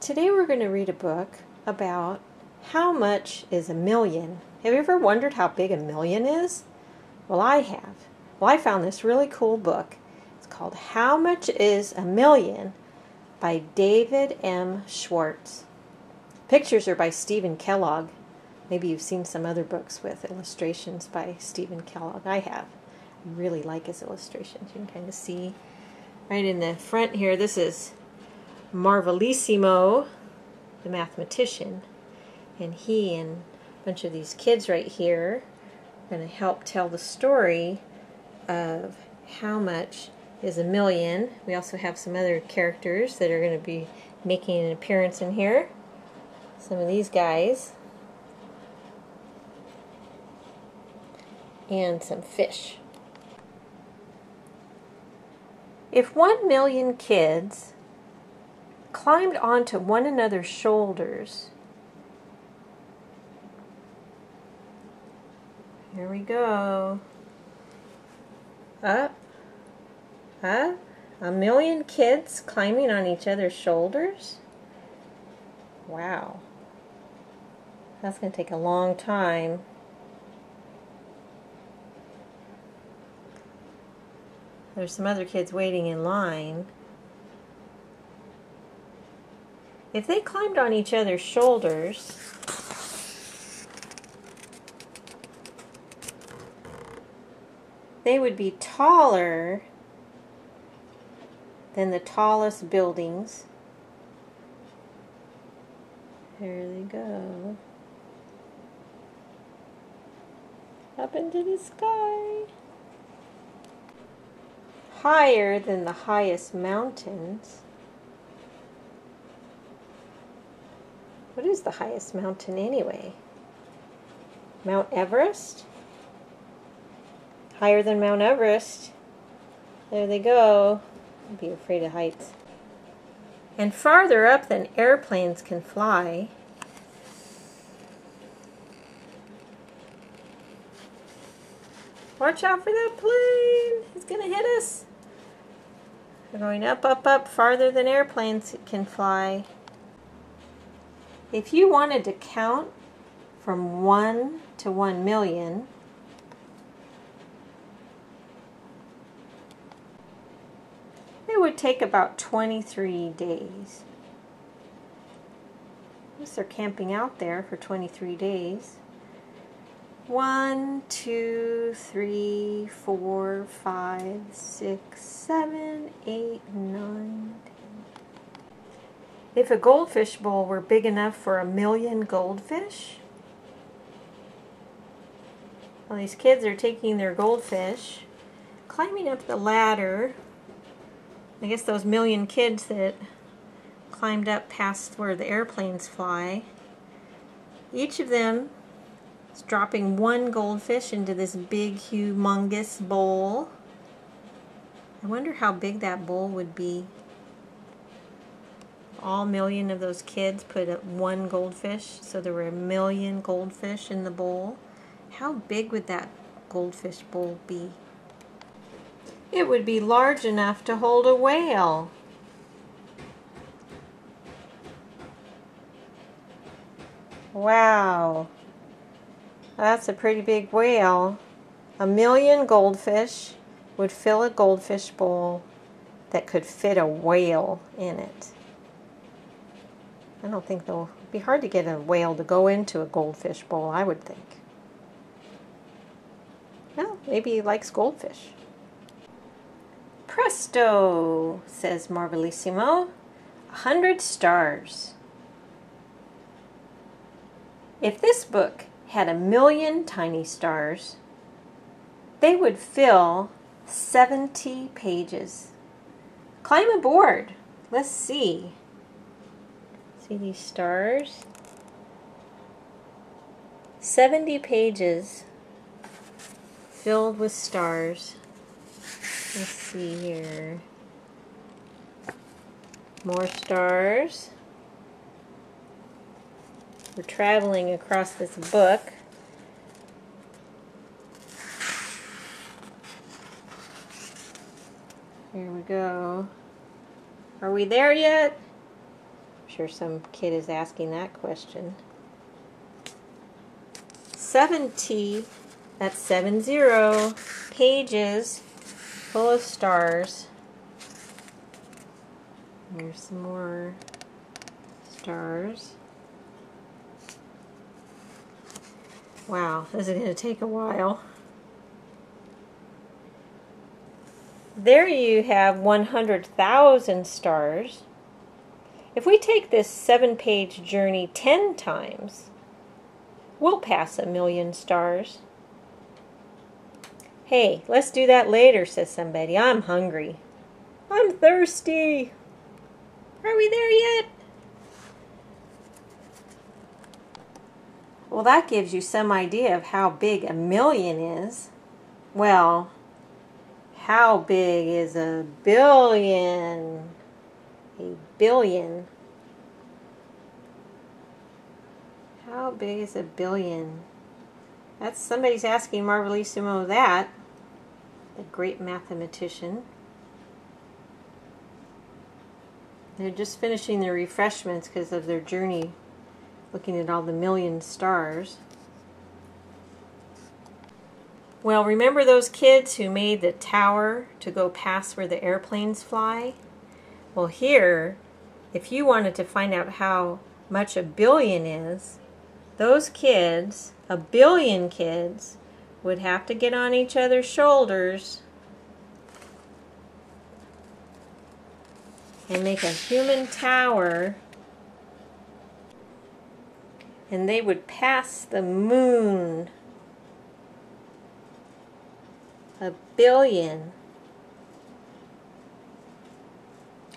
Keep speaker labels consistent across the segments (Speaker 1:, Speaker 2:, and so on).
Speaker 1: Today we're going to read a book about how much is a million. Have you ever wondered how big a million is? Well, I have. Well, I found this really cool book. It's called How Much is a Million by David M. Schwartz. Pictures are by Stephen Kellogg. Maybe you've seen some other books with illustrations by Stephen Kellogg. I have. I really like his illustrations. You can kind of see right in the front here. This is Marvelissimo, the mathematician, and he and a bunch of these kids right here are going to help tell the story of how much is a million. We also have some other characters that are going to be making an appearance in here. Some of these guys. And some fish. If 1 million kids climbed onto one another's shoulders, here we go, a million kids climbing on each other's shoulders? Wow, that's going to take a long time. There's some other kids waiting in line. If they climbed on each other's shoulders, they would be taller than the tallest buildings. There they go. Up into the sky. Higher than the highest mountains. What is the highest mountain anyway? Mount Everest? Higher than Mount Everest. There they go. Don't be afraid of heights. And farther up than airplanes can fly. Watch out for that plane. It's going to hit us. We're going up, up, up, farther than airplanes can fly. If you wanted to count from 1 to 1 million, it would take about 23 days. I guess they're camping out there for 23 days. 1, 2, 3, 4, 5, 6, 7, 8, 9, 10. If a goldfish bowl were big enough for 1 million goldfish, well, these kids are taking their goldfish, climbing up the ladder. I guess those 1 million kids that climbed up past where the airplanes fly, each of them is dropping 1 goldfish into this big, humongous bowl. I wonder how big that bowl would be. All 1 million of those kids put up 1 goldfish, so there were 1 million goldfish in the bowl. How big would that goldfish bowl be? It would be large enough to hold a whale. Wow. That's a pretty big whale. 1 million goldfish would fill a goldfish bowl that could fit a whale in it. I don't think it'll be hard to get a whale to go into a goldfish bowl, I would think. Well, maybe he likes goldfish. Presto, says Marvelissimo. 100 stars. If this book had 1 million tiny stars, they would fill 70 pages. Climb aboard. Let's see. See these stars? 70 pages filled with stars. Let's see here. More stars. We're traveling across this book. Here we go. Are we there yet? I'm sure some kid is asking that question. 70, that's 70 pages full of stars. Here's some more stars. Wow, this is going to take a while. There you have 100,000 stars. If we take this 7-page journey 10 times, we'll pass 1,000,000 stars. Hey, let's do that later, says somebody. I'm hungry. I'm thirsty. Are we there yet? Well, that gives you some idea of how big 1,000,000 is. Well, how big is 1,000,000,000? A billion. How big is 1,000,000,000? That's somebody's asking Marvelissimo that. The great mathematician. They're just finishing their refreshments because of their journey, looking at all the 1,000,000 stars. Well, remember those kids who made the tower to go past where the airplanes fly? Well, here, if you wanted to find out how much 1,000,000,000 is, those kids, 1,000,000,000 kids, would have to get on each other's shoulders and make a human tower, and they would pass the moon. 1,000,000,000.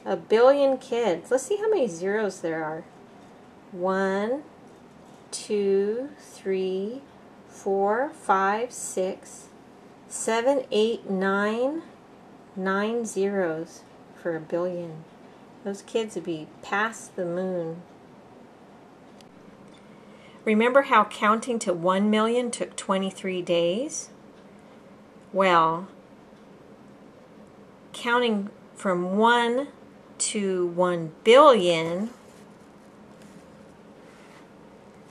Speaker 1: 1,000,000,000 kids. Let's see how many zeros there are. 1, 2, 3, 4, 5, 6, 7, 8, 9. 9 zeros for 1,000,000,000. Those kids would be past the moon. Remember how counting to 1,000,000 took 23 days? Well, counting from 1 to 1,000,000,000,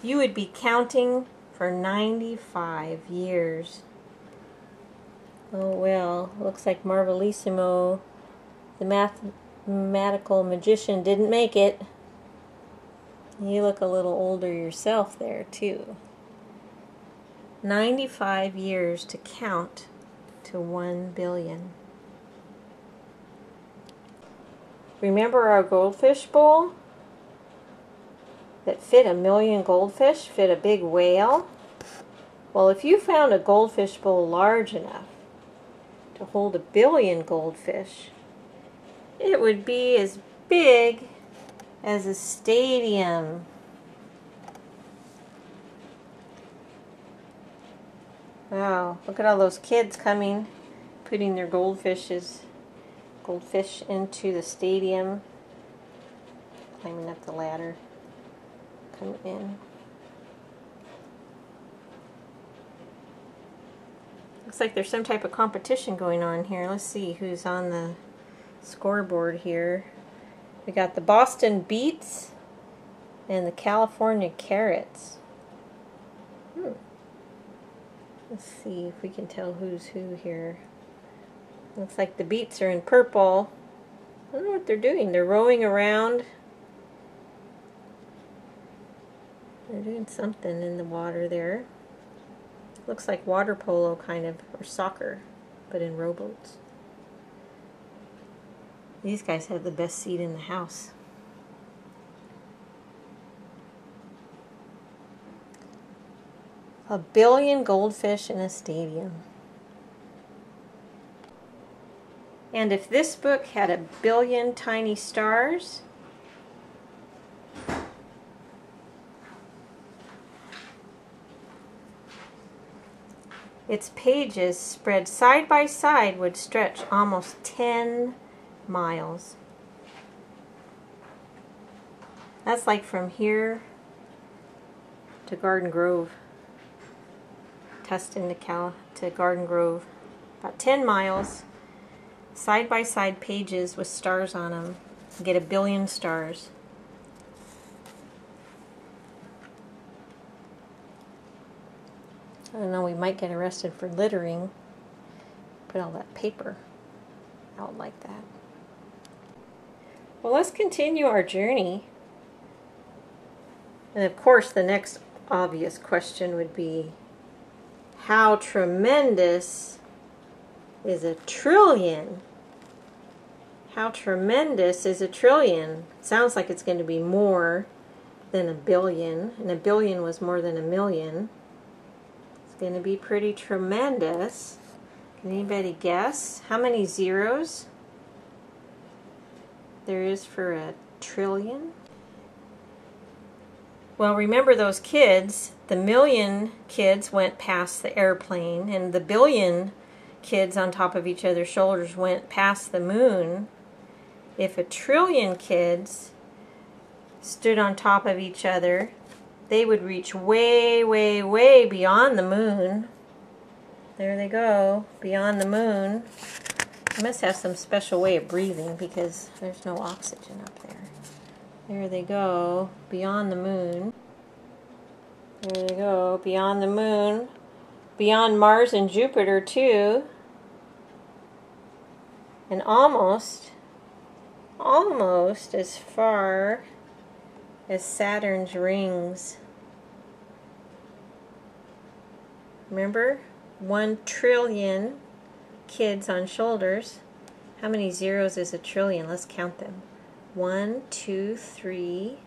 Speaker 1: you would be counting for 95 years. Oh well, looks like Marvelissimo, the mathematical magician, didn't make it. You look a little older yourself there too. 95 years to count to 1,000,000,000. Remember our goldfish bowl that fit 1,000,000 goldfish, fit a big whale? Well, if you found a goldfish bowl large enough to hold 1,000,000,000 goldfish, it would be as big as a stadium. Wow, look at all those kids coming, putting their goldfish into the stadium, climbing up the ladder, coming in. Looks like there's some type of competition going on here. Let's see who's on the scoreboard here. We got the Boston Beets and the California Carrots. Let's see if we can tell who's who here. Looks like the Beets are in purple. I don't know what they're doing. They're rowing around. They're doing something in the water there. Looks like water polo kind of, or soccer, but in rowboats. These guys have the best seat in the house. A billion goldfish in a stadium. And if this book had 1,000,000,000 tiny stars, its pages spread side by side would stretch almost 10 miles. That's like from here to Garden Grove, Tustin to Garden Grove. About 10 miles, side by side pages with stars on them. You get 1,000,000,000 stars. don't know, we might get arrested for littering. Put all that paper out like that. Well, let's continue our journey. And of course, the next obvious question would be, how tremendous is a trillion? How tremendous is a trillion? Sounds like it's going to be more than a billion, and a billion was more than a million. It's going to be pretty tremendous. Can anybody guess how many zeros there is for a trillion? Well, remember those kids, the million kids went past the airplane, and the billion kids on top of each other's shoulders went past the moon. If a trillion kids stood on top of each other, they would reach way, way, way beyond the moon. There they go, beyond the moon. They must have some special way of breathing because there's no oxygen up there. There they go, beyond the moon. There they go, beyond the moon. Beyond Mars and Jupiter too. And almost as far as Saturn's rings. Remember? 1 trillion kids on shoulders. How many zeros is a trillion? Let's count them. 1, 2, 3,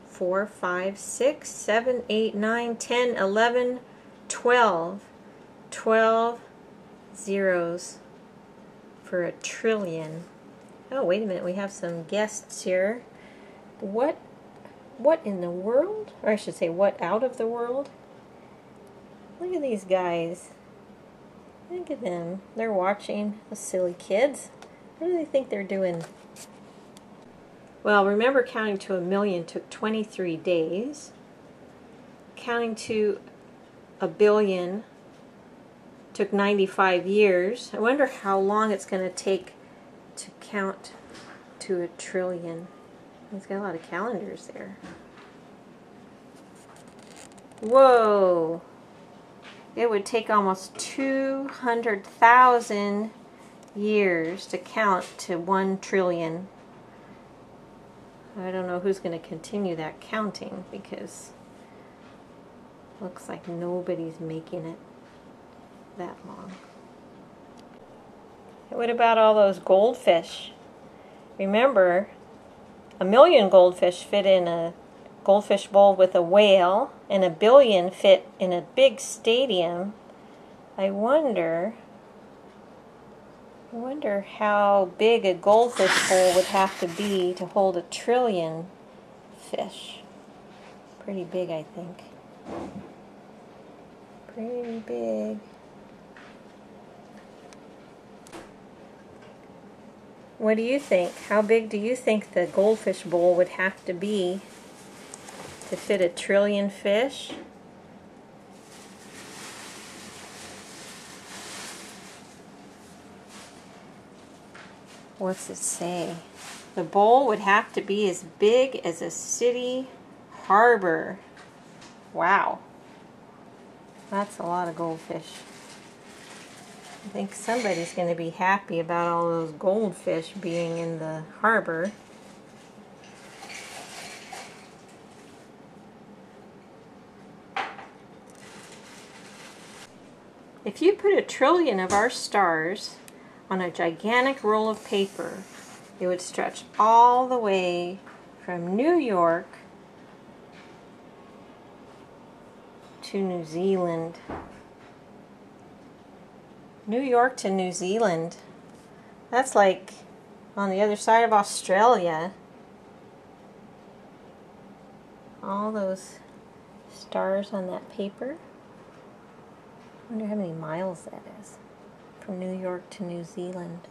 Speaker 1: 4, 5, 6, 7, 8, 9, 10, 11, 12. 12 zeros for a trillion. Oh, wait a minute. We have some guests here. What in the world? Or I should say, what out of the world? Look at these guys. Look at them. They're watching the silly kids. What do they think they're doing? Well, remember, counting to a million took 23 days. Counting to a billion took 95 years. I wonder how long it's going to take to count to a trillion. It's got a lot of calendars there. Whoa! It would take almost 200,000 years to count to 1 trillion. I don't know who's going to continue that counting because it looks like nobody's making it that long. What about all those goldfish? Remember, a million goldfish fit in a goldfish bowl with a whale, and a billion fit in a big stadium. I wonder how big a goldfish bowl would have to be to hold a trillion fish. Pretty big, I think. Pretty big. What do you think? How big do you think the goldfish bowl would have to be to fit a trillion fish? What's it say? The bowl would have to be as big as a city harbor. Wow. That's a lot of goldfish. I think somebody's going to be happy about all those goldfish being in the harbor. If you put 1 trillion of our stars on a gigantic roll of paper, it would stretch all the way from New York to New Zealand. New York to New Zealand. That's like on the other side of Australia. All those stars on that paper. I wonder how many miles that is from New York to New Zealand.